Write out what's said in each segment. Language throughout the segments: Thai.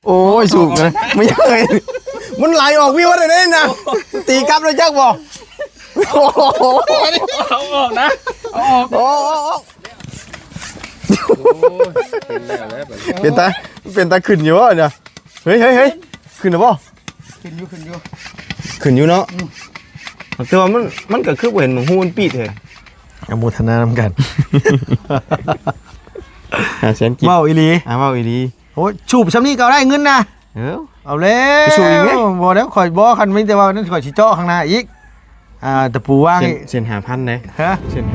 โอ้ยสูงเลยไม่ยังไงมันไหลออกวิวอะไรได้นะตีกลับเลยจักบ่เอาออกนะเอาออกโอ้เป็นตาขึ้นอยู่วะเนี่ยเฮ้ยขึ้นหรือเปล่าขึ้นอยู่เนาะแต่ว่ามันก็คือเห็นหูมันปิดเลยอนุโมทนานำกันเสียงกิ๊บ เมาอีหลีเมาอีหลีโอ้ชูบซ้ำนี่ก็ได้เงินนะเอาแล้วชูอีกไหมบ่แล้วข่อยบ่คันไม่แต่ว่านั่นข่อยสิเจาะข้างหน้าอีกตะปูว่างเส้น5,000เลยฮะเส้น5,000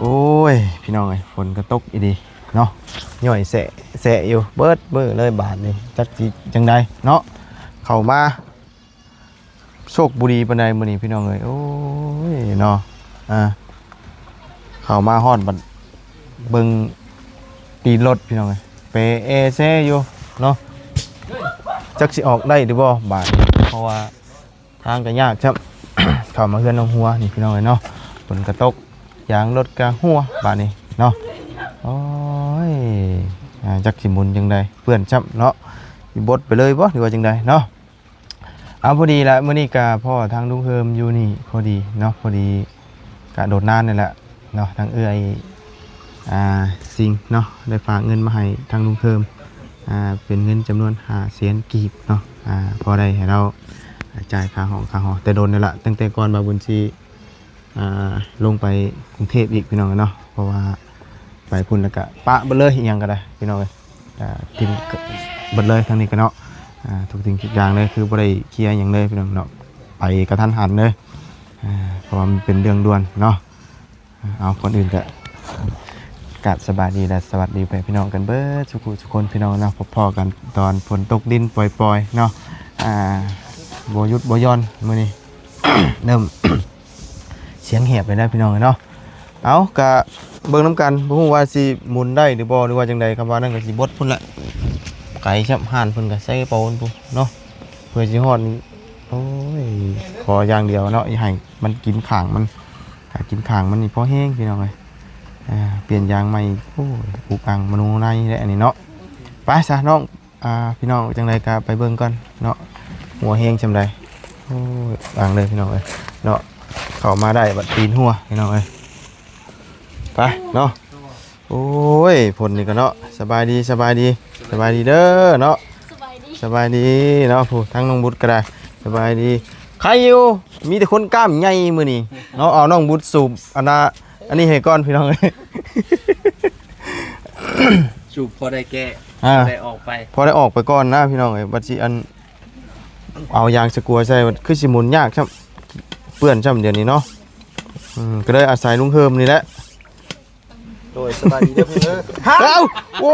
โอ้ยพี่น้องไอ้ฝนก็ตกอีดีเนาะย่อยแสะอยู่เบิดมือเลยบาทนี่จักจีจังใดเนาะเข้ามาโชคบุรีปานใดมื้อนี้พี่น้องเอ้ยโอ้ยเนาะเข้ามาฮอดบัดเบิ่งตีรถพี่น้องเอ้ยเปเอเซอยู่เนาะจักสิออกได้หรือบ่บาทเพราะว่าทางก็ยากครับ เข้ามาเฮือนน้องหัวนี่พี่น้องเอ้ยเนาะฝนก็ตกยางรถกลางหัวบาดนี้เนาะโอ้ยจักสิมุนจังใดเพื่อนจับเนาะสิบดไปเลยบ่หรือว่าจังใดเนาะเอาพอดีละมื้อนี้ก็พ่อทางลุงเฮิมอยู่นี่พอดีเนาะพอดีกะโดดน้ำนี่แหละเนาะทางเอื้อยสิงเนาะได้ฝากเงินมาให้ทางลุงเฮิมเป็นเงินจำนวน500,000กีบเนาะพอได้ให้เราจ่ายค่าห้องแต่โดนนี่แหละตั้งแต่ก่อนมาบุญชีลงไปกรุงเทพอีกพี่น้องเนาะเพราะว่าไปพุ่นแล้วก็ปะเบลเลยอีกอย่างก็ได้พี่น้องเลยทีมเบลเลยทางนี้ก็เนาะทุกสิ่งทุกอย่างเลยคือบ่ได้เคลียร์อย่างเลยพี่น้องเนาะไปกระทันหันเลยเพราะว่ามันเป็นเรื่องด่วนเนาะเอาคนอื่นก็กราบสบายดีและสวัสดีไปพี่น้องกันเบิดทุกคนพี่น้องเนาะพอๆกันตอนฝนตกดินปล่อยๆเนาะบ่หยุดบ่ย่อนมื้อนี้ เริ่ม เสียงแหบเลยนะพี่น้องเนาะเอากะเบิ่งน้ำกันบ่ฮู้ว่าสิหมุนได้หรือบ่หรือว่าจังใดคำว่านั่นก็สิบดพุ่นละไก่ชับห่านเพิ่นก็ใส่เป่าพุ่นเนาะเพื่อสิฮอดโอ้ยขออย่างเดียวเนาะอย่าให้มันกินข้างมันถ้ากินข้างมันนี่พอแห้งพี่น้องเอ้ยเปลี่ยนยางใหม่โอ้ยปลูกอังมนูในแหละอันนี้เนาะไปซะน้องพี่น้องจังใดก็ไปเบิ่งก่อนเนาะหัวแห้งจำใดโอ้ยอังเลยพี่น้องเอ้ยเนาะเข้ามาได้บัดตีนหัวพี่น้องเอ้ยไปเนาะโอ้ยผลนี่ก็เนาะสบายดีเด้อเนาะสบายดีเนาะผู้ทั้งน้องบุตรก็ได้สบายดีใครอยู่มีแต่คนกล้ามใหญ่มื้อนี้เนาะเอาน้องบุตรสูบอันนี้ให้ก่อนพี่น้องเอ้ย สูบพอได้แก้ได้ออกไปพอได้ออกไปก่อนนะพี่น้องเอ้ยบัดสิอันเอายางสกัวใส่คือสิหมุนยากครับเปื้อนจ้ำเดี๋ยวนี้เนาะก็เลยอาศัยลุงเฮิมนี่แหละโดยสบายดีเด้อเพื่อนเอ้าโอ้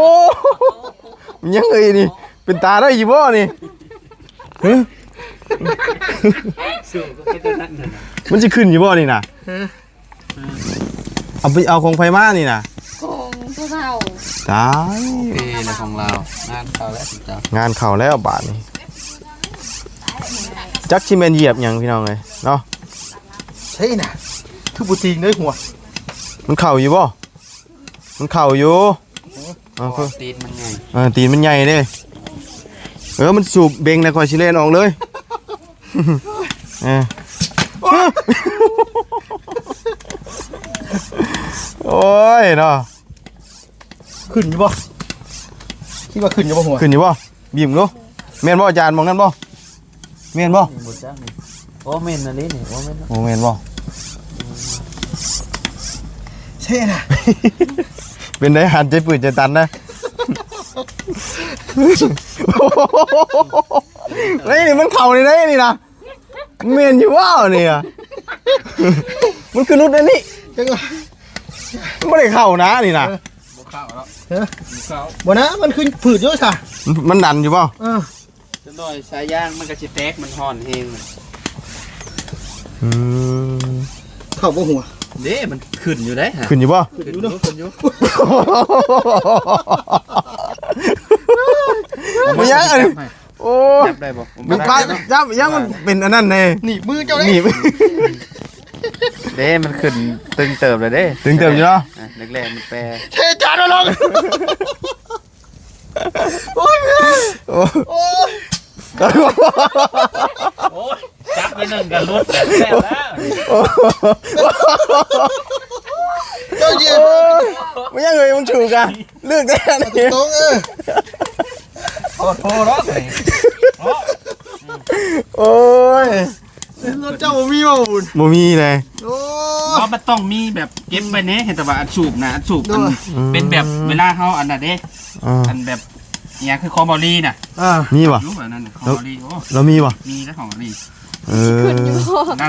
ยังไงนี่เป็นตาได้ยี่บ่นี่มันจะขึ้นยี่บ่นี่นะเอาของไฟมานี่นะของพวกเราตายในของเรางานเขาแล้วจ้ะงานเข่าแล้วบาทนี่จักชิเมนเหยียบอย่างพี่น้องเลยเนาะใช่น่ะคือบ่ติงเด้อหัวมันเข่าอยู่บ่มันเข่าอยู่ตีนมันใหญ่ตีนมันใหญ่เด้มันสูบเบงในคอยชิเลนออกเลยโอ้ยเนาะขึ้นอยู่บ่คิดว่าขึ้นอยู่บ่หัวขึ้นอยู่บ่บีมลูกแม่นบ่อาจารย์มองนั่นบ่แม่นบ่โอ้เมนอันนี้นี่โอ้เมนบ่ใช่น่ะ เป็นได้หันใจปืนใจตันนะนี่มันเข่าในนี่นะเมนอยู่ว่าเนี่ยมันคือรุดอันนี้ไม่ได้เข่านะนี่นะบ่เข้าแล้วบ่นะมันขึ้นผืดเยอะซะมันดันอยู่เปล่าจะหน่อยสายย่างมันก็สิแตกมันห่อนเองเข้าบ่หัวเด้มันขึ้นอยู่ได้ขึ้นอยู่ป่ะขึ้นอยู่ไม่ยังอันโ โอ้ จับได้บ่ มันปลาจับยังมันเป็นอันนั้นแน่ หนีบมือเจ้าเลย นี่ เด้มันขึ้นตึงเติบเลยเด้ ถึงเติมอยู่เนาะ แรกๆมันแปร เทจานมาลงโอ้ย โอ้ โอ้ย โอ้ยจับไปหนึ่งกันรุดแล้วแล้ว เจ้าเยี่ยม ไม่ยังเลยมันถูกอะเลือกได้อันนี้ ตรงโอ้โหรถเลย โอ้ย รถเจ้าบ่มีบ่บุญ บ่มีเลย โอ้ เพราะมันต้องมีแบบเก็บไว้เนี้เห็นแต่ว่าอันสูบนะอันสูบมัน อืม เป็นแบบเวลาเขาอันน่ะเด้ อ่า อันแบบเนี่ยคือคอมบอลี่น่ะ มีป่ะ รู้แบบนั้นน่ะคอมบอลี่โอ้ เรามีป่ะ มีแล้วของบอลี่ เออ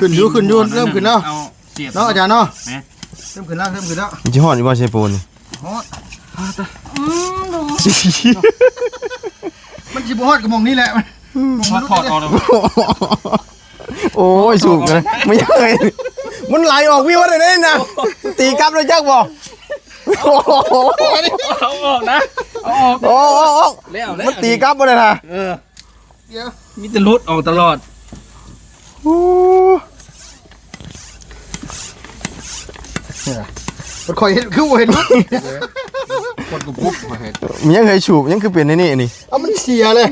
ขึ้นอยู่เริ่มขึ้นแล้ว เอาเสียบ เนาะอาจารย์เนาะ แหม เริ่มขึ้นแล้ว มันจะหอดอยู่บ่ใช่ปูนนี่ ฮอดมันสิบ่ฮอดกับหมองนี้แหละ พอถอดออกแล้ว โอ้ยสูบกันเลยไม่ยังเลยมันไหลออกวิวเลยเนี่ยนะตีกลับเลยจักบ่โอ้โห เอาออกนะเอาออก โอ้โห แล้ว มันตีกลับมาเลยนะ เออ เดี๋ยว มีแต่รุดออกตลอด โอ้ มันคอยเห็นคือบ่เห็น คนกูปุ๊บมาเห็น มันยังเคยสูบยังคือเปลี่ยนในนี่นี่ เอามันเสียเลย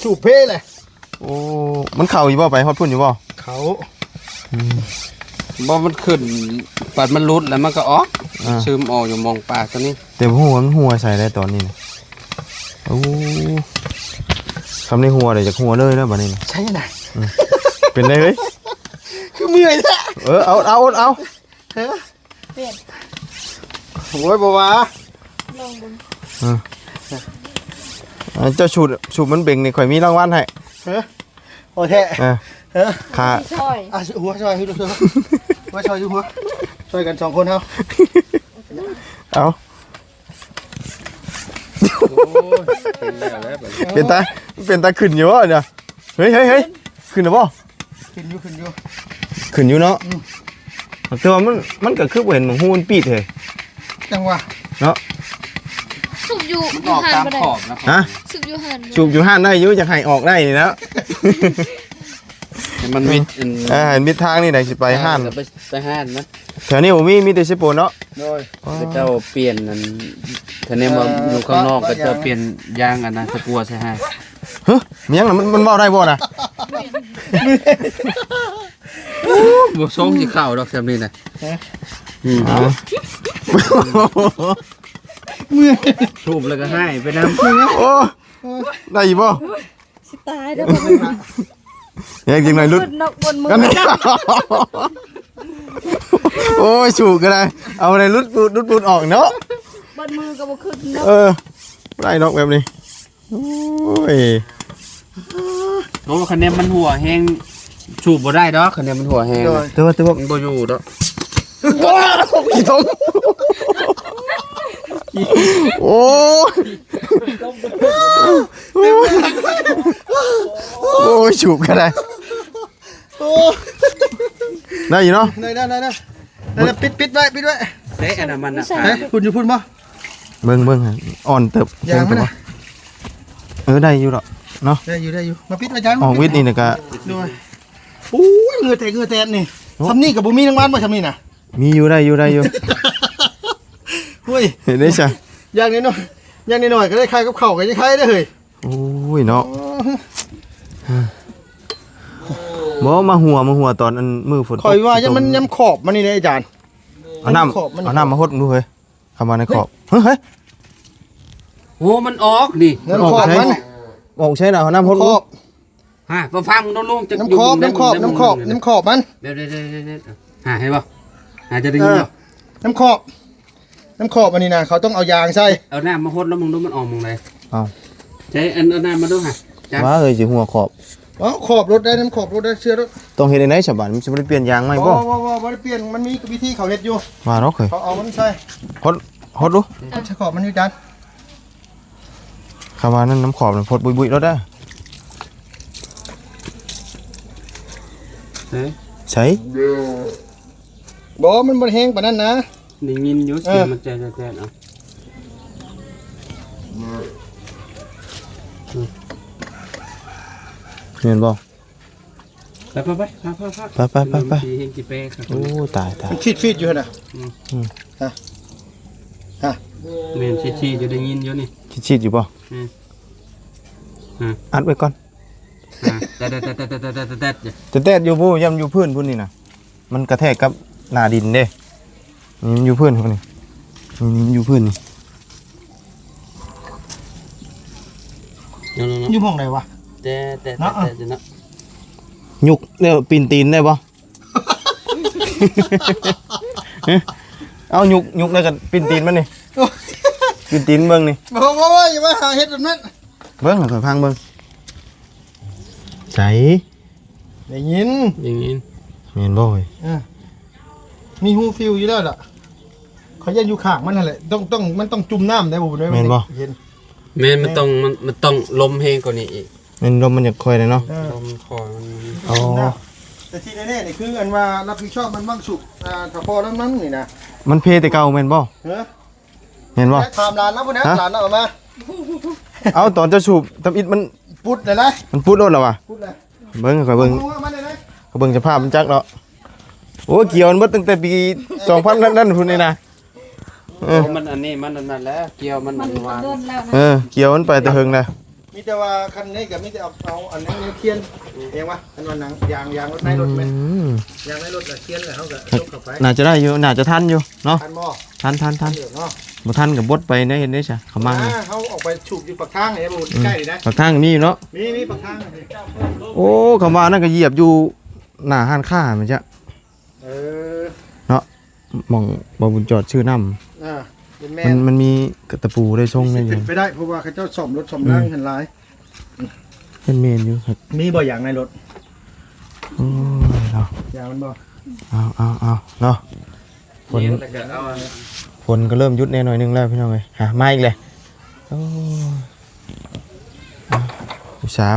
สูบเพ่เลย โอ้มันเข่าอยู่บ่ไปฮอดพุ่นอยู่บ่ เขา บ่มันขึ้นปัดมันรุดแล้วมันก็ออก อ่า ซึมออกอยู่มองปากตัวนี้ เต็มหัวมันหัวใส่ได้ตอนนี้นะโอ้คำในหัวเลยจากหัวเลยแล้วบัดนี้นะ ใช่ไหม เป็นไรเฮ้ย คือเมื่อยแท้ เอาโอ้ยบ่ว่า เจ้าสูบมันเบ่งนี่ข่อยมีรางวัลให้ โอเค ค่า ช่อย อ่ะหัวช่วยให้ดูช่วยหัวช่วยดูหัวช่วยกัน2คนเฮา เอา เป็นแล้วแล้ว เป็นตาขึ้นอยู่วะเนี่ยเฮ้ยขึ้นหรือเปล่า ขึ้นอยู่ ขึ้นอยู่เนาะแต่ว่ามันก็คือบ่เห็นหมองหูมันปีดเลย จังหวะ เนาะ สุกอยู่ มันออก หัน ตาม บ่ได้ ขอบนะ ฮะ สุกอยู่หัน สูบอยู่ห้านได้อยู่จะให้ออกได้นี่แล้ว มันมิด เห็นมิดทางนี่ไหนสิไปห้าน ไปห้านนะ แถวนี้ผมมีแต่สิโปนเนาะ โดย ก็เจ้าเปลี่ยนนั่นท่านนี้มาอยู่ข้างนอกก็จะเปลี่ยนยางอันนั้นตะกัวใช่ไหม เฮ้ยมียังน่ะมันเว้าได้บ่น่ะ บ่ส่งสิเข้าดอกซำนี้น่ะเอา ทูบแล้วก็ให้ไปนำ โอ้ได้อยู่บ่ สิตายแล้วบ่แม่น ยังจริงหน่อยลุด ขึ้นนกบนมือ กันนี่โอ้ยสูบก็ได้เอาอะไรลุดปูดออกเนาะ บนมือก็บ่ขึ้นเนาะ ได้ดอกแบบนี้โอ้ย โอ้คะแนนมันหัวแห้งชูบบ่ได้ดอกคะแนนมันหัวแห้ง โดย แต่ว่า มันบ่อยู่ดอก กี่ทงโอ้โอ้ยสูบก็ได้ โอ้ ได้อยู่เนาะ ได้ปิดไว้ เอ๊ะอันนั้นมันน่ะ เฮ้ยคุณอยู่พุ่นบ่ เบิ่งอ่อนเติบ ยางมันน่ะ ได้อยู่ดอกเนาะ ได้อยู่มาปิดไว้จัง ออกวิทย์นี่นะก็ ด้วยโอ้ยเหงื่อแตกนี่ทำนี่กับบุมีทั้งบ้านบ่ทำนี่นะ มีอยู่ได้อยู่ เฮ้ย เห็นได้ใช่ อย่างนี้หน่อยก็ได้คลายกับเข่ากันจะคลายได้เลย โอ้ยเนาะบ่มาหัวตอนอันมือฝน คอยว่ายังมันย้ำขอบมันนี่เลยอาจารย์ เอาน้ำมาหดดูเฮ้ยเข้ามาในขอบเฮ้ย โอ้มันออกนี่ น้ำขอบมัน บอกใช่น่ะเอาน้ำหด ข ดู อบ ฮะมาฟังลุงจะ น้ำขอบมัน เดี๋ยวหาให้บ่หาจะได้ยินบ่ น้ำขอบอันนี้นะเขาต้องเอายางใส่ เอาน้ำมาฮดแล้วมึงดูมันออกมึงเลย เอา ใช้เอาน้ำมาดูฮะจ้า ว่าเฮ้ยสิหัวขอบ อ๋อขอบรถได้น้ำขอบรถได้เสื้อรถ ต้องเฮ็ดในฉบับมันจะบ่ได้เปลี่ยนยางไหมบ่ บ่ได้เปลี่ยนมันมีวิธีเขาเฮ็ดอยู่ ว่าเนาะเคย เขาเอามันใส่ หดดู ใช้ขอบมันอยู่อาจารย์ เข้ามานั่นน้ำขอบน่ะหดบุยๆแล้วได้ ใช่ บ่มันบ่แห้งปานนั้นนะ ได้ยินอยู่เสียงมันแจ๊ะเอา เห็นบ่ ไปไป ไป สีเฮงกี่เป้ครับ โอ้ตาย มันฟีดอยู่หั่นน่ะ เมนชี้จะได้ยินอยู่นี่ ชิดอยู่บ่อัดไว้ก่อน แต่แต่อยู่ผู้ย่ำอยู่พื้นพุ่นนี่น่ะมันกระแทกกับหน้าดินเด้นี่มันอยู่พื้นพุ่นนี่มันอยู่พื้นนี่ อยู่ห้องไหนวะ แต่เนาะ ยุกเนี่ยปีนตีนได้บ่ เอายุกได้กันปีนตีนมันนี่ปีนตีนเบิ่งนี่ บ่อย่ามาหาเฮ็ดแบบนั้น เบิ่งค่อยพังเบิ่งใจ ได้ยิน อย่างนี้ แม่นบ่เว้ย มีฮูฟิลอยู่แล้วล่ะเขาจะอยู่ข้างมันนั่นแหละต้องมันต้องจุ่มน้ำได้บ่บ่ได้เห็น เมนมันต้องลมเฮงกว่านี้อีก แม่นลมมันอยากค่อยเลยเนาะ ลมคอมัน อ๋อ แต่ที่แน่ๆนี่คืออันว่ารับผิดชอบมันบ้างสุกถ้าพอแล้วนั้นนี่นะ มันเพแต่เก่าแม่นบ่ เฮ้ย แม่นบ่ ถามร้านนะพุ่นนะร้านเอามา เอาตอนจะสูบตำอิดมัน ปุดเลยนะ มันพูดรถแล้วว่ะ ปุดเลย เบิ่งค่อยเบิ่ง เอามาเลยนะ เขาเบิ่งสภาพมันจักเนาะโอ้เกี่ยวมันเบิดตั้งแต่ปี2000นั่นพุ่นนี่นะ มันอันนี้มันนั่นแหละเกี่ยวมัน มัน วาง โดนแล้วนะ เกี่ยวมันไปแต่เฮิงนะ มีแต่ว่าคันนี้กับมีแต่เอาอันนี้เทียนเองวะอันว่าหนังยางรถในรถแม่ยางในรถกับเทียนเลยเขาก็ยกเข้าไป น่าจะได้อยู่น่าจะทันอยู่เนาะ ทันบ่ ทัน เดี๋ยวเนาะ บ่ทันกับบดไปได้เห็นได้ซะเขามั่งนี่ เขาออกไปฉูบอยู่ปากทางไอ้บุญใกล้เลยนะ ปากทางก็มีอยู่เนาะ มีปากทาง โอ้เขาว่านั่นก็เหยียบอยู่หน้าห้านค้ามันจะ เออ เนาะหม่องบ่บุญจอดชื่อน้ำ เป็นแม่ มันมีกระตะปูได้ทรงได้อ เป็ ยู่ นไปได้เพราะว่าเขาเจ้าซ่อมรถซ่อมร่างเห็นหลาย เป็นเมนอยู่ครับ มีบ่อย่างในรถ โอ้ยเนาะ อย่างมันบ่ เอาเนาะฝน นี่แล้วก็เอา ฝนก็เริ่มหยุดแน่หน่อยนึงแล้วพี่น้องเอ้ยมาอีกเลยโอ้ยเช้า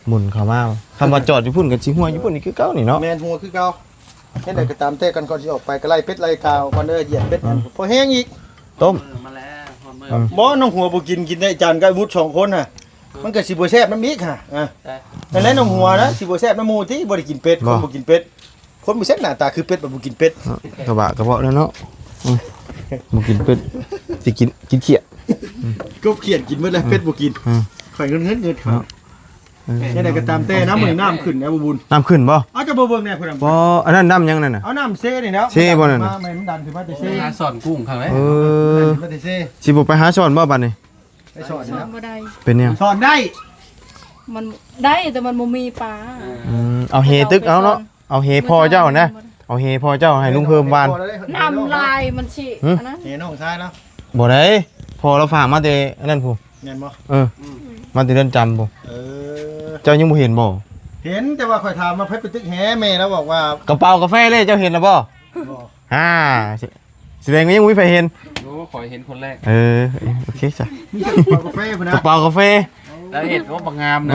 หมุนเข้ามาคำว่าจอดอยู่พุ่นกับชิหัวอยู่พุ่นนี่คือเก่านี่เนาะ แม่นหัวคือเก่าเฮ็ดได้ก็ตามแต่กันก่อนสิออกไปก็ไล่เป็ดไล่กาวก่อนเด้อเหยียบเป็ดพอแห้งอีก ต้ม มาแล้วพอมือ บ่น้องหัวบ่กินได้จานกับมุด2คนน่ะมันก็สิบ่แซ่บน้ำอีกค่ะนั่นแหละน้องหัวนะสิบ่แซ่บน้ำหมูที่บ่ได้กินเป็ดคนบ่กินเป็ดคนบ่แซ่บหน้าตาคือเป็ดบ่กินเป็ด กระบะกระเพาะแล้วเนาะมากินเป็ดสิกินเขียด ก็เขียนกินหมดแล้วเป็ดบ่กินข่อยเงินเขาเนี่ยได้ก็ตามแต่น้ำมื้อน้ำขึ้นนะบ่บุญ น้ำขึ้นบ่ เอาจะบ่เบิ่งแน่เพิ่น บ่อันนั้นน้ำยังนั่นน่ะ เอาน้ำเซ่นี่แล้ว เซ่บ่นั่นน่ะ มามันดันถึงมาแต่เซ่ หาสอนกุ้งเขาไหม มาแต่เซ่ สิบ่ไปหาช้อนบ่บัดนี้ ไปสอน สอ นะ นบ่ได้ เป็นยัง สอนได้ มันได้แต่มันบ่มีปลา เอาเฮตึกเอาเนาะเอาเฮพ่อเจ้านะเอาเฮพ่อเจ้าให้ลุงเพิ่มบาน น้ำลายมันฉีอันนั้น เฮน้องชายแล้ว บ่ได้พอเราฝากมาแต่อันนั้นผู้ เห็นบ่ มาแต่เรือนจำผู้ เออ เจ้ายังบ่เห็นบ่ เห็นแต่ว่าข่อยถามมาเพิ่นไปตึกแห่แม่แล้วบอกว่าก ระเป๋ากาแฟเลยเจ้าเห็นแล้วบ่ บ่ แสดงว่ายังบ่มีใครเห็น โอ้ขอเห็นคนแรก โอเคจ้ะ มีกระเป๋ากาแฟพุ่น ก นะ ระเป๋ากาแฟ แล้วเห็นว่าบางงามนะ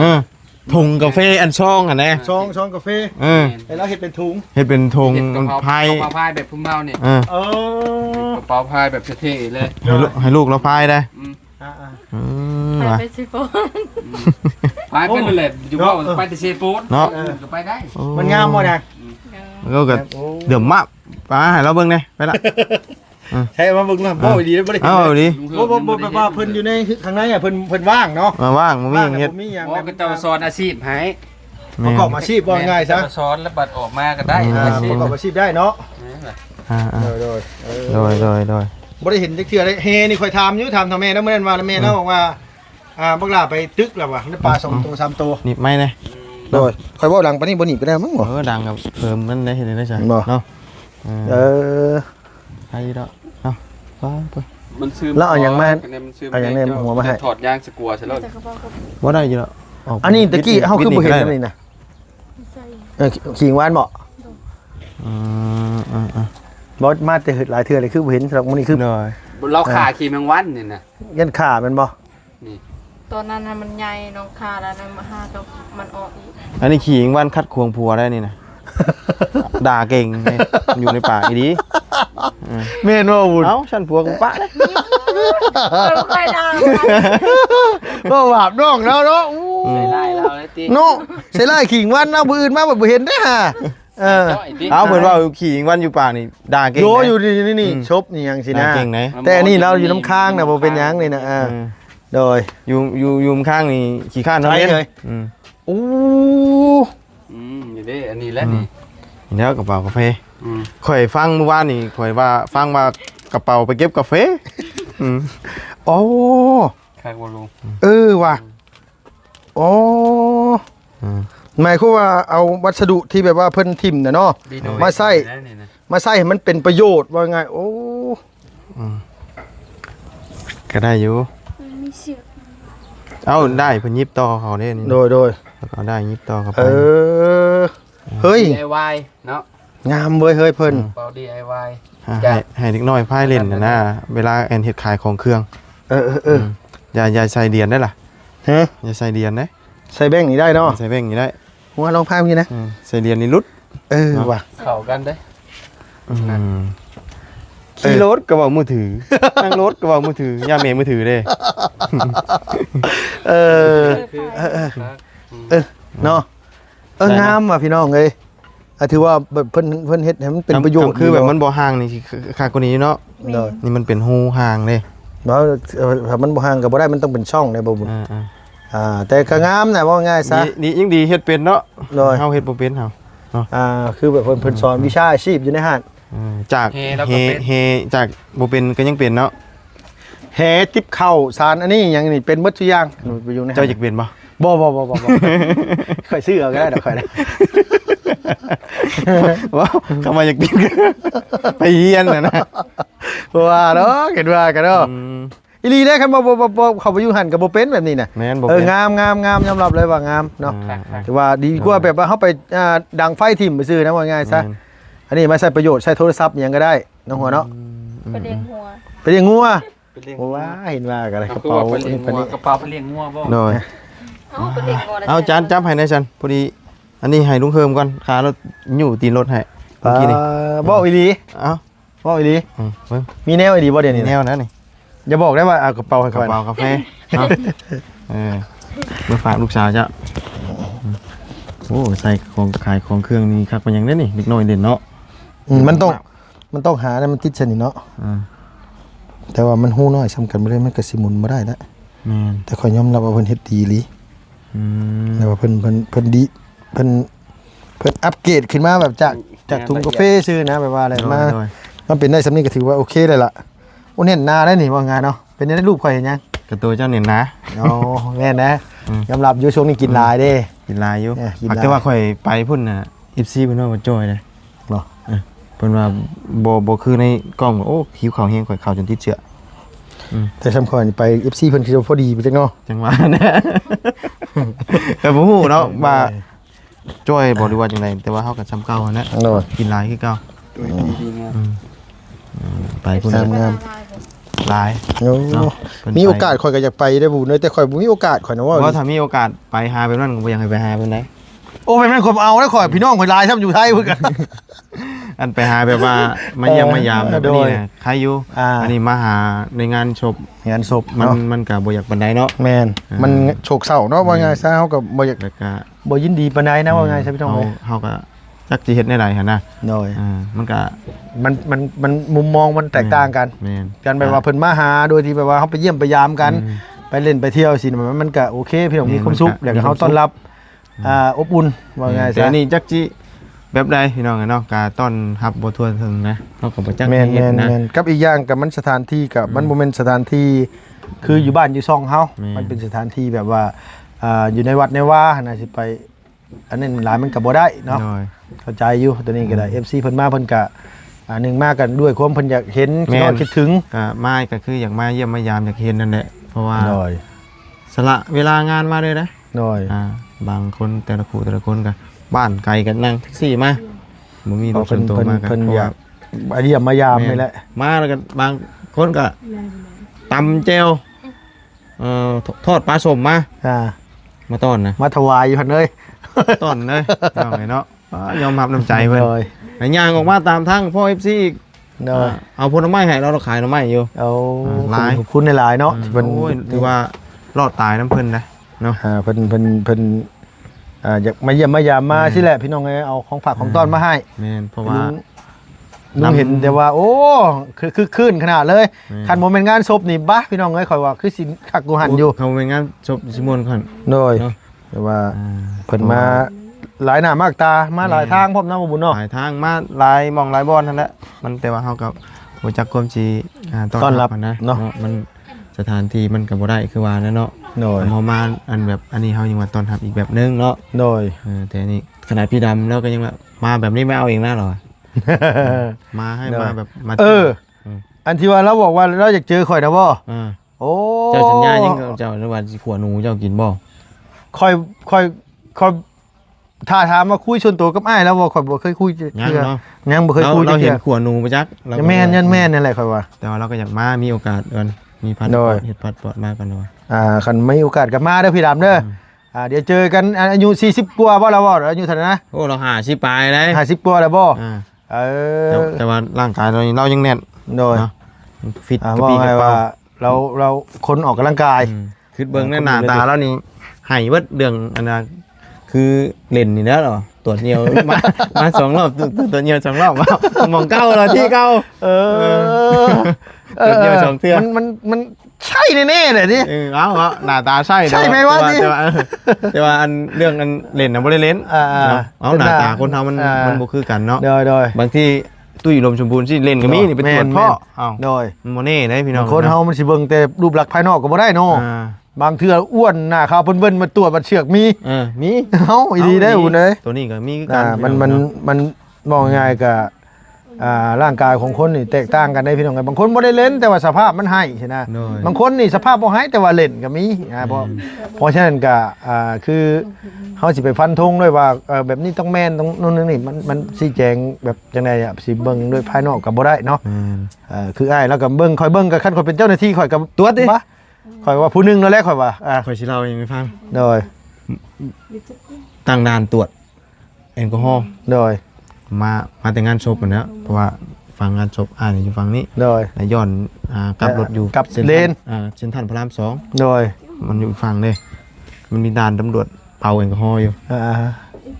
ถุงกาแฟอันช่องอ่ะนะ ซองกาแฟแล้วเฮ็ดเป็นถุง เฮ็ดเป็นถุง เห็นกระ มัน เป๋า พาย กระเป๋าพายแบบพุ่มเมาเนี่ย เออก ระเป๋าพายแบบเท่ๆเลย ให้ลูกเราพายได้ อ่า ไป ว่ะ ไปสิโป พายไปนั่นแหละอยู่ว่าไปแต่เซฟูด เนาะ ก็ไปได้ มันงามบ่นะ แล้วก็เดี๋ยวมาปลาให้เราเบิ่งแน่ไปละ ใช่มาเบิ่งนะบ่ดีบ่ได้ เอาดิ บ่แบบว่าเพิ่นอยู่ในข้างในอ่ะเพิ่นว่างเนาะ มาว่างบ่มีหยังเฮ็ด มีหยัง โอ้ก็จะสอนอาชีพให้ ประกอบอาชีพว่าง่ายซะ สอนแล้วบัดออกมาก็ได้ ประกอบอาชีพได้เนาะ อ่า โดย โดยบ่ได้เห็นจักเทื่อเลยเฮนี่ข่อยถามอยู่ถามทำแม่แล้วมื้อนั้นว่าแม่แล้วบอกว่าบักหลาไปตึกแล้วว่ะได้ปลา2ตัว3ตัว หนีบไหมเนี่ย โดยข่อยเว้าดังปานนี้บ่หนีบก็ได้มั้งบ่ ดังกับเพิ่มมันได้เห็นได้ใช่ บ่ เนาะ เออ ใช่แล้วเนาะไป มันซื้อ แล้วเอาอย่างมา ซื้ เอาอย่างในหัวมาให้ ถอดยางสกัวใช่แล้ว แต่กระเป๋าก็ ว่าได้อยู่แล้ว อันนี้ตะกี้เฮาคือบ่เห็นอันนี้นะ ใส่ ขิงหวานบ่ อืม บ่มาแต่เฮ็ดหลายเทื่อเลยคือบ่เห็นสำหรับมื้อนี้คือ โดย เราขาขี่แมงวันนี่นะ ยันขาแม่นบ่ ตอนนั้นน่ะมันใหญ่น้องคาแล้วนั้นมาหาก็มันออกอีก อันนี้ขี่วันคัดควงผัวได้นี่นะด่าเก่งอยู่ในป่าอีดี แม่นบ่บุญ เอ้าฉันผัวกูปะเลย บ่ค่อยดาว ก็บาปน้องแล้วเนาะอู้ ใส่ได้แล้วเลยติ เนาะใส่ไล่ขิงวันนะบ่อื่นมาบ่เห็นได้อฮะเออ จ้อยติ เอาเพิ่นว่าขี่วันอยู่ป่านี่ด่าเก่ง โย นะ อยู่นี่ชบนี่ยังสิ ด่า นะ เก่งไหน แต่อันนี้เราอยู่น้ำค้างนะบ่เป็นหยังนี่นะโดย อยู่ข้างนี่ขี่ข้านเนาะ ใช่ เล่น เลย อืม อู้ อยู่เด้อันนี้แหละนี่ นี่แล้วกระเป๋ากาแฟ อืม ข่อยฟังเมื่อวานนี่ข่อยว่าฟังว่ากระเป๋าไปเก็บกาแฟอืม โอ้ คักบ่ลุง ว่ะโอ้ อืม หมายความว่าเอาวัสดุที่แบบว่าเพิ่นทิ่มน่ะเนาะ ดีหน่อย มาใส่ ได้นี่นะ มาใส่ให้มันเป็นประโยชน์ว่าไงโอ้ ก็ได้อยู่ มีเสือก เอ้าได้เพิ่นยิบต่อเขาเด้นี่ โดย แล้วก็ได้ยิบต่อเข้าไป เฮ้ย DIY เนาะ งามเว้ยเฮ้ยเพิ่น เป่า DIY ให้เด็กน้อยพายเล่นนะเวลาแอนเฮ็ดขายของเครื่อง อย่าใส่เดียนได้ล่ะ ฮะ อย่าใส่เดียนได้ ใส่แบงค์นี่ได้เนาะ ใส่แบ่งนี่ได้ หัวลองพายพี่นะ ใส่เดียนนี่รุด ว่ะ เข้ากันเด้ ขี่รถก็บอกมือถือ นั่งรถก็บอกมือถือย่าเมย์มือถือเด้ เออเนาะงามว่ะพี่น้องเอ้ยถือว่าแบบเพิ่นเฮ็ดให้มันเป็นประโยชน์ คือแบบมันบ่ห่างนี่คากว่านี้เนาะ เนาะ นี่มันเป็นหูห่างเด้ บ่ถ้ามันบ่ห่างก็บ่ได้มันต้องเป็นช่องในบ่บุญ อ่า แต่ก็งามนะว่าง่ายซะ นี่ยิ่งดีเฮ็ดเป็นเนาะ โดย เฮาเฮ็ดบ่เป็นเฮา คือแบบเพิ่นสอนวิชาอาชีพอยู่ในห้าง จากเฮจากบ่เป็นก็ยังเป็นเนาะ แหติบเข้าสารอันนี้หยังนี่เป็นหมดทุกอย่างไปอยู่ในห้าง เจ้าอยากเป็นบ่ บ่ค่อยซื้อเอาก็ได้ดอกค่อยได้ ว้าวทำไมอยากเป็น ไปเฮียนน่ะนะ ว่าเนาะเห็นว่ากันเนาะอีหลีได้คันบ่เข้าไปอยู่หั่นก็บ่เป็นแบบนี้น่ะ แม่นบ่เป็น งามยอมรับเลยว่างามเนาะถือว่าดีกว่าแบบว่าเฮาไปดังไฟทิ่มไปซื้อนะว่าง่ายซะอันนี้มาใช้ประโยชน์ใช้โทรศัพท์หยังก็ได้น้องหัวเนาะ ไปเลี้ยงหัว ไปเลี้ยงงัวโอ้ว่าเห็นว่ากันเลยกระเป๋า ไปเลี้ยงงัวกระเป๋าไปเลี้ยงงัวบ่ โดย ไปเลี้ยงหัว เอาจานจับให้หน่อยฉันพอดีอันนี้ให้ลุงเพิ่มก่อนขารถอยู่ตีนรถให้เมื่อกี้นี่ บ่อีหลี เอ้า บ่อีหลี เบิ่ง มีแนวอีหลีบ่เดี๋ยวนี้ แนวนั้นนี่ อย่าบอกได้ว่าเอากระเป๋าให้ กระ ก่อน เป๋ากาแฟเอามาฝากลูกสาวจ้ะโอ้ใส่ของขายของเครื่องนี่คักเป็นอย่างนี้นี่เด็กน้อยเด่นเนาะ มันต้องหาแล้วมันติดสนิทเนาะแต่ว่ามันฮู้น้อยสำคัญบ่ได้มันก็สิหมุนบ่ได้แล้ว แม่น แต่ขอยยอมรับว่าเพิ่นเฮ็ดดีอีหลี แต่ว่าเพิ่นดีเพิ่นอัปเกรดขึ้นมาแบบจากถุงกาแฟซื้อนะแบบว่าอะไรมาเป็นได้สำนี้ก็ถือว่าโอเคเลยล่ะโอ้เห็นหน้าได้นี่ว่างานเนาะเป็นได้รูปข่อยเห็นยัง กระตัวเจ้าเน่นนะ อ๋อแม่นนะยอมรับอยู่ช่วงนี้กินหลายเด้ กินลายอยู่ กินลาย แต่ว่าข่อยไปพุ่นน่ะ14เพิ่นว่าบ่จ้อยเลย เหรอ เพิ่นว่าบ่คือในกล้องโอ้หิวข้าวแห้งข่อยข้าวจนติดเชื้อ แต่สำคัญไป FC เพิ่นคือพอดีไปจังเนาะ จังหวะนะ แต่บ่ฮู้เนาะว่าจ้อยบ่หรือว่าจังไดแต่ว่าเฮาก็ซ้ำเก่าหั่นแหละ โน่น กินหลายคือเก่า ดีงาม ไปพุ่น งาม หลาย โอ้มีโอกาสข่อยก็อยากไปได้บุญแต่ข่อยบ่มีโอกาสข่อยนะว่า ว่าถ้ามีโอกาสไปหาแบบนั้นก็บ่อยากให้ไปหาเพิ่นได้ โอ้เป็นแม่นคนเอาแล้วข่อยพี่น้องข่อยลายซ้ำอยู่ไทยเพิ่นกัน อันไปหาแบบว่ามาเยี่ยมมายามแบบนี้น่ะใครอยู่อันนี้มาหาในงานศพ งานศพ มันก็บ่อยากปานใดเนาะ แม่นมันโศกเศร้าเนาะว่าไงซะเฮาก็บ่อยาก แล้วก็ บ่ยินดีปานใดนะว่าไงซะพี่น้องเอ้ย เฮาก็จักสิเฮ็ดแนวใดหั่นนะ โดย มันก็ มันมุมมองมันแตกต่างกัน แม่น กันแบบว่าเพิ่นมาหาโดยที่แบบว่าเฮาไปเยี่ยมไปยามกัน ไปเล่นไปเที่ยวสิมันก็โอเคพี่น้องมีความสุขแล้วก็เฮาต้อนรับอบอุ่นว่าไง แต่ ซะ อันนี้จักจิแบบใดพี่น้องเนาะก็ต้อนรับบ่ทั่วถึงนะเฮาก็บ่จัก แม่น เฮ็ดนะ กับอีกอย่างกับมันสถานที่กับมันบ่แม่นสถานที่คืออยู่บ้านอยู่ซ่องเฮามันเป็นสถานที่แบบว่าอยู่ในวัดในว่าน่าสิไปอันนั้นหลายมันก็บ่ได้เนาะ โดย เข้าใจอยู่ตัวนี้ก็ได้ FC เพิ่นมาเพิ่นก็หนึ่งมากันด้วยความเพิ่นอยากเห็น แม่น คิดถึง ก็มาก็คืออยากมาเยี่ยมมายามอยากเห็นนั่นแหละเพราะว่า หน่อย สละเวลางานมาเลยนะ หน่อย บางคนแต่ละคู่แต่ละคนก็บ้านไกลกันนั่งแท็กซี่มาบ่มีรถส่วนตัวมากัน เพิ่นอยากมาเยี่ยมมายามนี่แหละ มาแล้วก็บางคนก็ตำแจ่วทอดปลาสมมาต้อนนะ มาถวายอยู่หั่นเลย ต้อนเลยเอาไงเนาะยอมรับน้ำใจเพิ่น หน่อย ไอ้ย่างออกมาตามทางพ่อ FC อีก เนาะ เอาผลไม้ให้เราขายหน่อไม้อยู่ เอา หลาย ขอบคุณหลายๆเนาะที่เพิ่น โอ้ยถือว่ารอดตายน้ำเพิ่นนะเนาะ เพิ่นอยากมาเยี่ยมมายามมาสิแหละพี่น้องเอ้ยเอาของฝากของต้อนมาให้ แม่นเพราะว่า ลุงเห็นแต่ว่าโอ้คือขึ้นขนาดเลย อืม คันบ่แม่นงานศพนี่บ้าพี่น้องเอ้ยข่อยว่าคือสิคักกูหันอยู่ เขาเป็นงานศพสิมนต์ก่อน โดย เนาะ แต่ว่าเพิ่นมาหลายหน้ามากตามาหลายทางพร้อมนะบ่บุญเนาะ หลายทางมาหลายหมองหลายบอนนั่นแหละมันแต่ว่าเฮากับรู้จักความสิต้อนรับอะนะ เนาะ มันสถานที่มันก็บ่ได้คือว่านั่นเนาะ โดย เฮามาอันแบบอันนี้เฮายังว่าต้อนรับอีกแบบนึงเนาะ โดย แต่นี่ขนาดพี่ดำแล้วก็ยังแบบมาแบบนี้ไม่เอาเองนะหรอ มาให้มาแบบมา อันที่ว่าเราบอกว่าเราอยากเจอข่อยนะบ่ อ่า โอ้ เจ้าสัญญายังเจ้าว่าสิขัวหนูเจ้ากินบ่ ข่อยถ้าถามมาคุยชวนตัวกับอ้ายแล้วบ่ข่อยบ่เคยคุย ยังเนาะ ยังบ่เคยคุย เรา จัก เห็ เทื่ น อ ขัวหนูประจักษ์เราก็ แม่นนั่นแหละข่อยว่า แต่ว่าเราก็อยากมามีโอกาสเอิ้นมีพัน โดย เฮ็ดพัดปอดมากันว่า คันไม่โอกาสกลับมาเด้อพี่ดำเด้อเดี๋ยวเจอกันอายุ40กว่าบ่แล้วบ่อายุเท่าไหร่นะ โอ้เราหาสิปลายเลย 50กว่าแล้วบ่ อ่า เอ แต่ว่าร่างกายเรายังแน่น โดย เนาะฟิตกระ ว่า ปี้ก ไง ระเป๋า ว่าเราคนออกกำลังกาย คือเบิ่งในหน้าตาแล้วนี่ให้เบิดเรื่องอันน่ะคือเล่นนี่แล้วเหรอตรวจเหนียว มาสองรอบตรวจเหนียวสองรอบว่ามองเก้าเราที่เก้า เดี๋ยวสองเทื่อ มันใช่แน่ๆเลยดิ เอาหน้าตาใช่ ใช่ไหมวะนี่ แต่ว่าอันเรื่องอันเล่นนะบ่ได้เล่น เอาหน้าตาคนเฮามันบ่คือกันเนาะ โดย บางทีตุ้ยลมชมพูสิเล่นก็มีนี่เป็นตรวจพ่อเอ้า โดย มันบ่แน่เด้พี่น้อง คนเฮามันสิเบิ่งแต่รูปลักษณ์ภายนอกก็บ่ได้เนาะ อ่า บางเทื่ออ้วนหน้าขาวเบิ่นๆมาตรวจบัดเชือกมี มี เฮาอีดีได้อุ่นเอ้ย ตัวนี้ก็มีคือกัน มันมองง่ายๆกับร่างกายของคนนี่แตกต่างกันได้พี่น้องกันบางคนบ่ได้เล่นแต่ว่าสภาพมันให้ใช่นะ โดย บางคนนี่สภาพบ่ให้แต่ว่าเล่นก็มีเพราะฉะนั้นก็คือเฮาสิไปฟันธงด้วยว่าแบบนี้ต้องแม่นต้องนู่นนี่มันสิแจงแบบจังได๋อ่ะสิเบิ่งด้วยภายนอกก็บ่ได้เนาะคืออ้ายแล้วก็เบิ่งคอยเบิ่งก็คันคอยเป็นเจ้าหน้าที่คอยก็ ตรวจดิ บ่คอยว่าผู้หนึงนั่นแหละคอยว่าข่อยสิเล่าให้ฟัง โดย ตั้งด่านตรวจแอลกอฮอล์ โดย มาแต่งานศพนะเพราะว่าฟังงานศพอยู่ฝั่งนี้ โดย แล้วย้อนกลับรถอยู่ กลับ ส้น เลน เส้นทางพระราม2 โดย มันอยู่อีกฝั่งเลยมันมีด่านตำรวจเป่าแอลกอฮอล์อยู่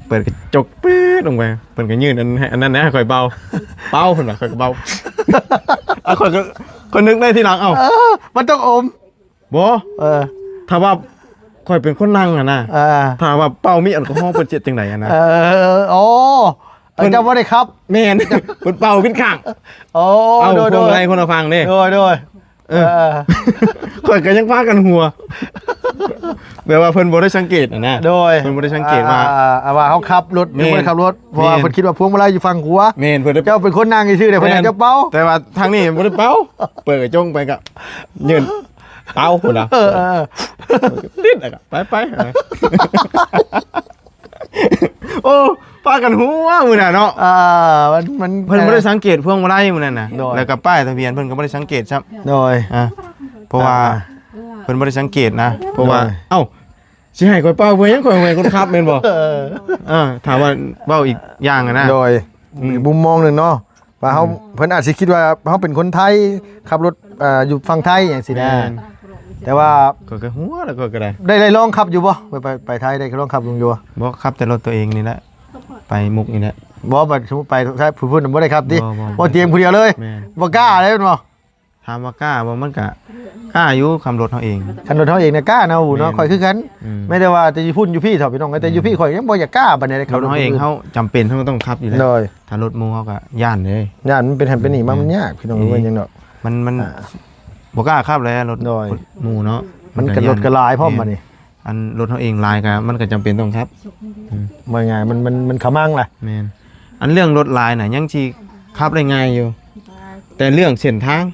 เปิดกระจกปื๊ดลงไปเปิดกระยื่นอันนั้นนะข่อยเป่าเป่าเพิ่นว่าข่อยก็เป่าข่อยก็คนนึกได้ทีหลังมันต้องอม บ่ถ้าว่าข่อยเป็นคนนั่งนะถ้าว่าเป่ามีแอลกอฮอล์เปิดเจ็ดจังไดนะโอ้เจ้าบ่ได้ครับ แม่นเพิ่นเป่าขึ้นข้าง โอ้ เอา โด พวงอะไรคนละฟังเด้ โดยข่อยก็ยังพากันหัวแบบว่าเพิ่นบ่ได้สังเกตนะ โดย เพิ่นบ่ได้สังเกตว่า ว่าเขาขับรถไม่ได้ขับรถเพราะว่าเพิ่นคิดว่าพวงมาลัยอยู่ฝั่งหัว แม่นเพิ่นได้ เจ้าเป็นคนนั่งซื่อๆเดี๋ยวเพิ่นอยากจะเป่า แต่ว่าทางนี้บ่ได้เป่าเปิดกระจงไปก็ยืนเป่าพุ่นน่ะติดอ่ะไปโอ้พากันหัวมื้อน่ะเนาะมันเพิ่นบ่ได้สังเกตพวงมาลัยมื้อนั้นน่ะ โดย แล้วก็ป้ายทะเบียนเพิ่นก็บ่ได้สังเกตครับ โดย เพราะว่าเพิ่นบ่ได้สังเกตนะเพราะว่า โดย เอ้าสิให้ข่อยเป่าเพิ่นยังข่อยให้คนขับแม่นบ่ถามว่าเว้าอีกอย่างอะนะ โดยมุมมองหนึ่งเนาะว่าเขาเพิ่นอาจสิคิดว่าเขาเป็นคนไทยขับรถอยู่ฝั่งไทยอย่างสินะแต่ว่า ก็หัวแล้วก็ได้ ได้ลองขับอยู่บ่ไปไทยได้ลองขับอยู่บ่ บ่ขับแต่รถตัวเองนี่แหละไปมุกนี่แหละ บ่บัดสมมุติไปไทยผู้บ่ได้ขับดิ บ่ บ่เตรียมผู้เดียวเลย แม่น บ่กล้าเลยแม่นบ่ ถามว่ากล้าบ่มันก็กล้าอยู่ขับรถเฮาเอง คันรถเขาเองเนี่ยกล้าเนาะอูเนาะ แม่น ข่อยคือกัน ไม่ได้ว่าจะอยู่พุ่นอยู่พี่เถอะพี่น้องแต่อยู่พี่ข่อยยังบ่อยากกล้าปานใด รถเฮาเองเฮาจำเป็นเฮาต้องขับอยู่แล้ว เลย ถ้ารถหมู่เฮาก็ย่านเลย ย่านมันเป็นหันเป็นนี่มามันยากพี่น้องรู้ว่าหยังดอก มันบ่กล้าขับเลยรถ โดย หมู่เนาะ มันกระรถกระลายพร้อมมานี่ อันรถเฮาเองลายก็มันก็จำเป็นต้องขับ ว่าไงมันขมังล่ะ แม่นอันเรื่องรถลายน่ะยังสิขับได้ง่ายอยู่ แต่เรื่องเส้นทาง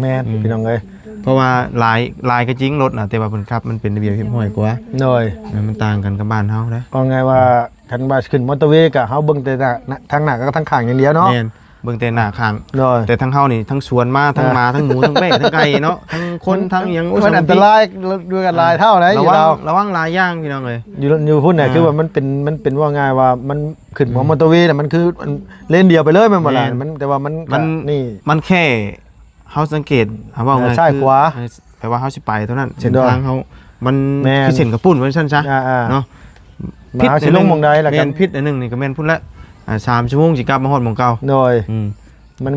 แม่นพี่น้องเอ้ย เพราะว่าลายก็จริงรถน่ะแต่ว่าเพิ่นขับมันเป็นระเบียบเรียบร้อยกว่า โดย มันต่างกันกับบ้านเฮาเด้อ ว่าไงว่าคันว่าขึ้นมอเตอร์เวย์ก็เฮาเบิ่งแต่ทางหน้ากับทางข้างอย่างเดียวเนาะ แม่น เบิ่งแต่หน้าข้าง โดย แต่ทั้งเฮานี่ทั้งสวนมาทั้งหมาทั้งหมูทั้งแบะทั้งไก่เนาะทั้งคนทั้งหยังโอ้ย มันอันตรายด้วยกันหลายเท่านะอ ระ ยู่ วัง เรา ระวังหลายอย่างพี่น้องเอ้ย อยู่พุ่นน่ะคือว่ามันเป็นว่าง่ายว่ามันขึ้นของมอเตอร์เวย์น่ะมันคือเลนเดียวไปเลยแม่นบ่ล่ะมันแต่ว่ามันนี่ มันแค่เฮาสังเกตว่าไง ซ้ายขวา แปลว่าเฮาสิไปเท่านั้นเส้น โดย ทางเฮามัน แม่น คือเส้นกระปุ่นว่าซั่นซะ เนาะ มาเอาสิลงหมองใดล่ะ แม่ กัน นพิษอันหนึงนี่ก็แม่นพุ่นละ3 ชั่วโมงสิกลับมาฮอดหม่องเก่า โดย อืม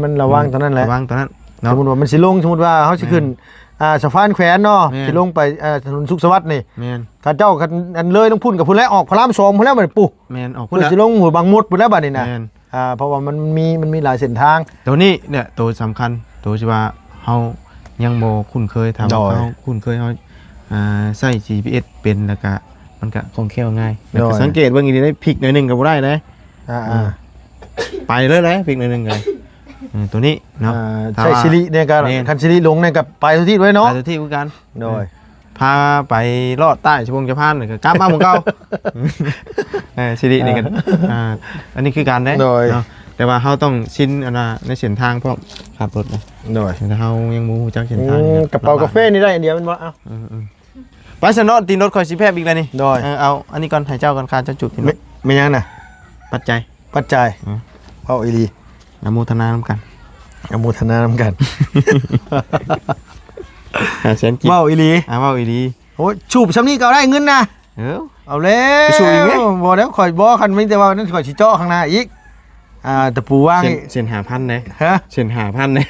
มันระวังตอนนั้นแหละ ระวังตอนนั้น ส เนาะ มมุติว่ามันสิลงสมมุติว่าเฮาสิขึ้นสะพานแขวนเนาะ แม่น สิลงไปถนนสุขสวัสดิ์นี่ แม่น ถ้าเจ้าคันอันเลยต้องพุ่นกับพุ่นแล้วออกพระราม2พุ่นแล้วมันปุ๊ แม่นออกพุ่ พุ่ น น ละ สิลงหัวบางมดพุ่นแล้วบัดนี้นะ แม่น เพราะว่ามันมีหลายเส้นทาง ตัวนี้เนี่ยตัวสำคัญตัวที่ว่าเฮายังบ่คุ้นเคยทำ โดย เฮาคุ้นเคยเฮาใส่ GPS เป็นแล้วก็มันก็คล่องแคล่วง่ายแล้วก็ โดย สังเกตเบิ่งอีกทีได้พลิกหน่อยหนึงก็บ่ได้นะ อ่า ไปเลยนะพลิกหน่อยหนึงก็ได้ตัวนี้เนาะ ใช่สิริเนี่ยก็ แม่น คันสิริลงเนี่ยกับไปทุกที่ด้วยเนาะ ไปที่คือกัน โดย พาไปลอดใต้ชวงจะพานก็กลับมาหมู่เก่าสิรินี่กันอันนี้คือการได้ โดย เนาะแต่ว่าเฮาต้องชินอันน่ะในเส้นทางพร้อมขับรถนะ โดย แต่เฮายังบ่ฮู้จักเส้นทางนี่ กระเป๋ากาแฟนี่ได้อันเดียวมันบ่เอ้า ไปสนอตีนรถคอยสิแพบอีกแล้วนี่ โดย เอาอันนี้ก่อนให้เจ้าก่อนค่าเจ้าจุดนี่ ไม่ยังน่ะ ปัจจัย ปัจจัย อืม เอาอีหลี อนุโมทนานำกัน อนุโมทนานำกัน เสียนกิน เว้าอีหลี เว้าอีดี โอ้ยชูบซำนี้ก็เอาได้เงินนะ เออ เอาแล้ว ไปชูอีกไหม บ่แล้วข่อยบ่คันมีแต่ว่านั่นข่อยสิเจาะข้างหน้าอีกตะปูว่างอีก เส้น5,000เลย ฮะ เส้น5,000เลย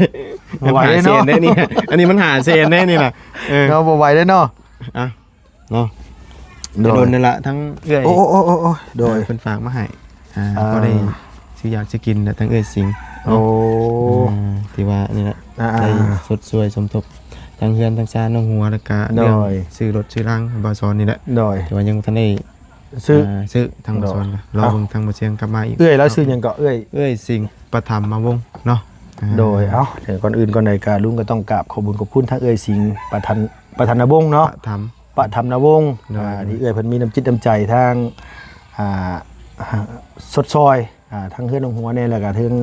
บ่ไหวเลยเนาะ เส้นได้นี่อันนี้มันหาเส้นได้นี่น่ะเนาะบ่ไหวเด้อเนาะ อ่ะเนาะ โด โด ย นนั่นละทั้งเอื้อย โอ้โดย เพิ่นฝากมาให้ อ่า ก็ได้ซื้ออยากจะกินแต่ทั้งเอื้อยสิง โอ้ ที่ว่านี่แหละ อ่า ได้สดสวยสมทบทั้งเฮือนทั้งชาน้องหัวแล้วก็ โดย เรื่องซื้อรถซื้อร่างบาซอนนี่แหละ โดย แต่ว่ายังบ่ทันได้ ซื้อ ซื้อทางบาซอนก็รอเบิ่งทางบ่เสียงกลับมาอีก เอื้อยแล้วซื้อหยังก็เอื้อย เอื้อยสิงประถมมาวงเนาะ โดยเอ้าเดี๋ยวก่อนอื่นก่อนใดก็ลุงก็ต้องกราบขอบคุญขอบคุณทั้งเอื้อยสิงห์ประธานวงศ์เนาะ ประถม ประธรรมนวงศ์ โดย ที่เอื้อยเพิ่นมีน้ำจิตน้ำใจทางสดซอยทั้งเฮือนน้องหัวแน่แล้วก็ทั้ง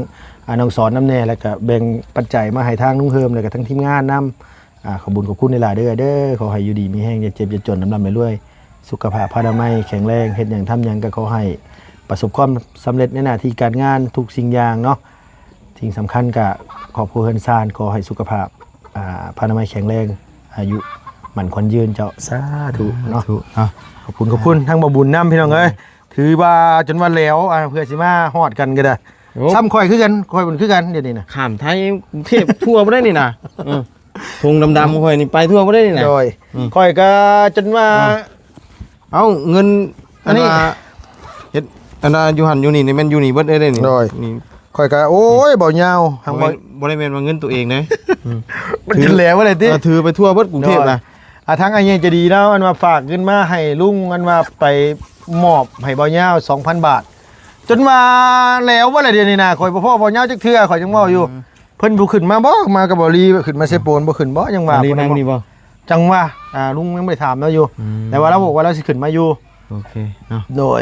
น้องสอนน้ำแน่แล้วก็แบ่งปัจจัยมาให้ทางลุงเฮิมแล้วก็ทั้งทีมงานนำขอบคุญขอบคุณในหลายเด้อขอให้อยู่ดีมีแห้งอย่าเจ็บอย่าจนน้ำลำไปเรื่อยสุขภาพพระนามัยแข็งแรงเฮ็ดหยังทำหยังก็ขอให้ประสบความสำเร็จในหน้าที่การงานทุกสิ่งอย่างเนาะสิ่งสำคัญก็ขอบคุณเฮือนซานขอให้สุขภาพพระนามัยแข็งแรงอายุหมั่นขวัญยืนเจ้าสาธุเนาะ ถูกอ่ะ ขอบคุณทั้งบ่บุญน้ำพี่น้องเอ้ยถือว่าจนวันแล้วเพื่อสิมาฮอดกันก็ได้ซ้ำข่อยคือกันข่อยบุญคือกันเดี๋ยวนี้นะ ข้ามไทยกรุงเทพทั่วบ่ได้นี่น่ะทงดำๆค่อยนี่ไปทั่วบ่ได้นี่น่ะ โดยข่อยก็จนว่า เอาเงิน อันนี้ เฮ็ดอันน่ะอยู่หันอยู่นี่นี่แม่นอยู่นี่เบิดได้นี่ โดย นี่ ข่อยก็โอ้ยเบายาวทาง บ่ บ่ บ่ได้แม่นว่าเงินตัวเองนะ มันจนแล้วว่าเลยติ ถือไปทั่วเบิดกรุงเทพนะ ทั้งไอ้เนี่ยจะดีแล้วอันมาฝากเงินมาให้ลุงอันมาไปมอบให้เบายาว 2,000 บาท จนมาแล้วว่าอะไรเดี๋ยวนี้นะข่อยบ่พ่อเบายาวจักเทื่อข่อยจังเว้าอยู่เพิ่นบ่ขึ้นมาบ่มากับบ่รีขึ้นมาเซโปนบ่ขึ้นบ่ยังว่า อันนี้นั่งนี่บ่ จังว่าลุงยังไม่ได้ถามเราอยู่ แต่ว่าเราบอกว่าเราสิขึ้นมาอยู่ โอเคเนาะ โดย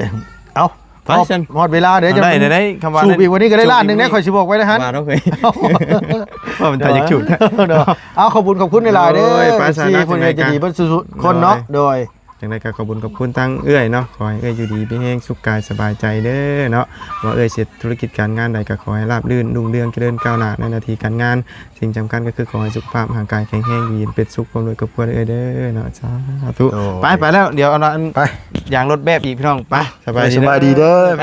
เอา ไปเชิญ หมดเวลาเดี๋ยวจะ ได้คำว่า สูบอีกวันนี้ก็ได้ล้านหนึงนะข่อยสิบอกไว้นะฮะ ว่าเราเคยว่ามันตายจากฉุด เด้อเอาขอบคุณในไลน์เด้ โอ้ อย ปราศาส ที่ นา คน จังใด จะดี กัน เบ่สุคนเนาะโดย จังไดก็ขอบคุณทั้งเอื้อยเนาะขอให้เอื้อยอยู่ดีมีแฮงสุขกายสบายใจเด้อเนาะว่าเอื้อยเสร็จธุรกิจการงานใดก็ขอให้ราบรื่นรุ่งเรืองเจริญก้าวหน้าในหน้าที่การงานสิ่งสำคัญก็คือขอให้สุขภาพร่างกายแข็งแรงดีเป็นสุขความรวยกับครัวเอื้อยเด้อเนาะสาธุไปแล้วเดี๋ยวเอาละอัน ไป อย่างรถแบบอีกพี่น้องไปสบายดี สบายดีเด้อ ไป